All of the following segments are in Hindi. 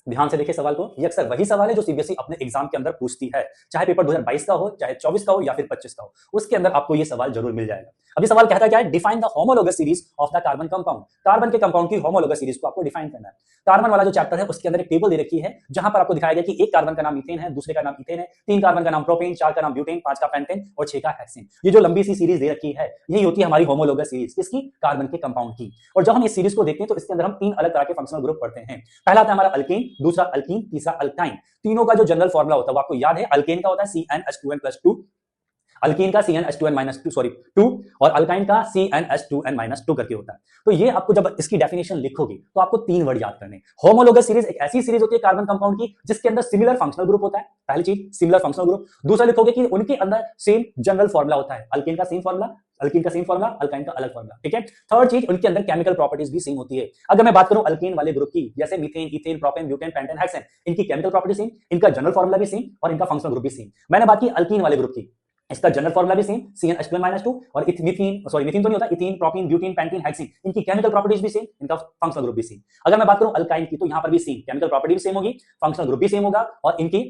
ध्यान से देखिए सवाल को, ये अक्सर वही सवाल है जो सीबीएसई अपने एग्जाम के अंदर पूछती है, चाहे पेपर 2022 का हो, चाहे 24 का हो या फिर 25 का हो, उसके अंदर आपको ये सवाल जरूर मिल जाएगा। अभी सवाल कहता क्या है, define the homologous series of the carbon compound. Carbon के कंपाउंड की होमोलोगस सीरीज को आपको डिफाइन करना है। कार्बन वाला जो चैप्टर है उसके अंदर एक टेबल दे रखी है जहां पर आपको दिखाया गया कि एक कार्बन का नाम मीथेन है, दूसरे का नाम इथेन है, 3 कार्बन का नाम प्रोपेन, 4 का नाम ब्यूटेन, 5 का पेंटेन और 6 का हेक्सेन। ये जो लंबी सी सीरीज दे रखी है यही होती है हमारी होमोलोगस सीरीज, किसकी? कार्बन के कंपाउंड की। और जब हम इस सीरीज को देखते हैं तो इसके अंदर हम 3 अलग तरह के फंक्शनल ग्रुप पढ़ते हैं। पहला आता है हमारा अल्केन, दूसरा अल्कीन, तीसरा अल्काइन। तीनों का जो जनरल फॉर्मूला होता है वो आपको याद है, अल्केन का होता है CnH2n+2, अल्कीन का CnH2n-2 और अल्काइन का CnH2n-2 करके होता है। तो ये आपको जब इसकी डेफिनेशन लिखोगे तो आपको 3 वर्ड याद करने। होमोलोगस सीरीज एक ऐसी सीरीज होती है कार्बन कंपाउंड की जिसके अंदर सिमिलर फंक्शनल ग्रुप होता है, पहली चीज सिमिलर फंक्शनल ग्रुप। दूसरा लिखोगे कि उनके अंदर सेम जनरल फॉर्मूला होता है, अल्केन का सेम फॉर्मूला, अल्कीन का सेम फॉर्मूला, अल्काइन का अलग फॉर्मूला, ठीक है। थर्ड चीज, उनके अंदर केमिकल प्रॉपर्टीज भी सेम होती है। अगर मैं बात करूं अल्कीन वाले ग्रुप की, जैसे methane, ethane, propane, butane, pentane, hexane, इनकी केमिकल प्रॉपर्टी सेम, इनका जनरल फॉर्मूला भी सेम और इनका फंक्शनल ग्रुप भी सेम। मैंने बात की अल्कीन वाले ग्रुप की, इसका जनरल फॉर्मूला भी सेम CnH2n-2 और मीथेन तो नहीं होता, ethane, propane, butane, pentane, hexane, इनकी केमिकल प्रॉपर्टीज भी सेम, इनका फंक्शनल ग्रुप भी सेम। अगर मैं बात करूं अल्काइन की तो यहां पर भी सेम, केमिकल प्रॉपर्टी भी सेम होगी, फंक्शनल ग्रुप भी सेम होगा और इनकी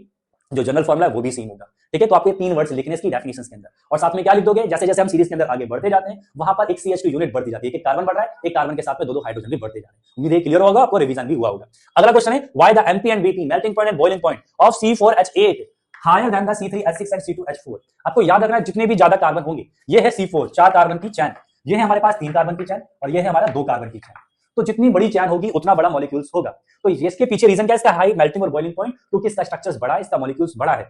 जो जनरल फॉर्मूला है वो भी सेम होगा, ठीक है। तो आपको 3 वर्ड्स लिखने इसकी डेफिनेशंस के अंदर, और साथ में क्या लिख दोगे, जैसे जैसे हम सीरीज के अंदर आगे बढ़ते जाते हैं वहां पर एक CH2 यूनिट बढ़ती जाती है, एक कार्बन बढ़ रहा है, एक कार्बन के साथ में 2 हाइड्रोजन भी बढ़ते जा रहे हैं। उम्मीद है क्लियर होगा, आपको रिवीजन भी हुआ होगा। अगला क्वेश्चन है, why the Mp and Bp melting point and boiling point of C4H8 higher than the C3H6 and C2H4। आपको याद रखना है जितने भी ज्यादा कार्बन होंगे, ये है C4 4 कार्बन की चैन, ये है हमारे पास 3 कार्बन की चैन और ये है हमारा 2 कार्बन की चैन। तो जितनी बड़ी चैन होगी उतना बड़ा मॉलिक्यूल्स होगा। तो इसके पीछे रीजन क्या है, इसका हाई मेल्टिंग और बॉइलिंग पॉइंट, क्योंकि इसका स्ट्रक्चर्स बड़ा है, इसका मॉलिक्यूल्स बड़ा है।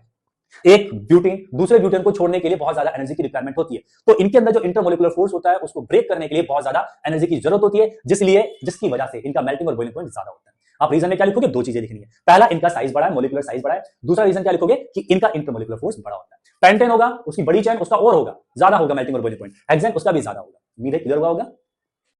एक ब्यूटेन दूसरे ब्यूटेन को छोड़ने के लिए बहुत ज्यादा एनर्जी की रिक्वायरमेंट होती है, तो इनके अंदर जो इंटरमोलिकुलर फोर्स होता है उसको ब्रेक करने के लिए बहुत ज्यादा एनर्जी की जरूरत होती है, जिसकी वजह से इनका मेल्टिंग और बॉइलिंग पॉइंट ज्यादा होता है। आप रीजन में क्या लिखोगे, 2 चीजें लिखनी है, पहला इनका साइज बड़ा है, मोलिकुलर साइज बड़ा है, दूसरा रीजन क्या लिखोगे कि इनका इंटरमोलिकुलर फोर्स बड़ा होता है। पेंटेन होगा उसकी बड़ी चैन, उसका और होगा ज्यादा होगा मेल्टिंग और बॉइलिंग पॉइंट, हेक्सेन उसका भी ज्यादा होगा। उम्मीद है क्लियर हुआ होगा।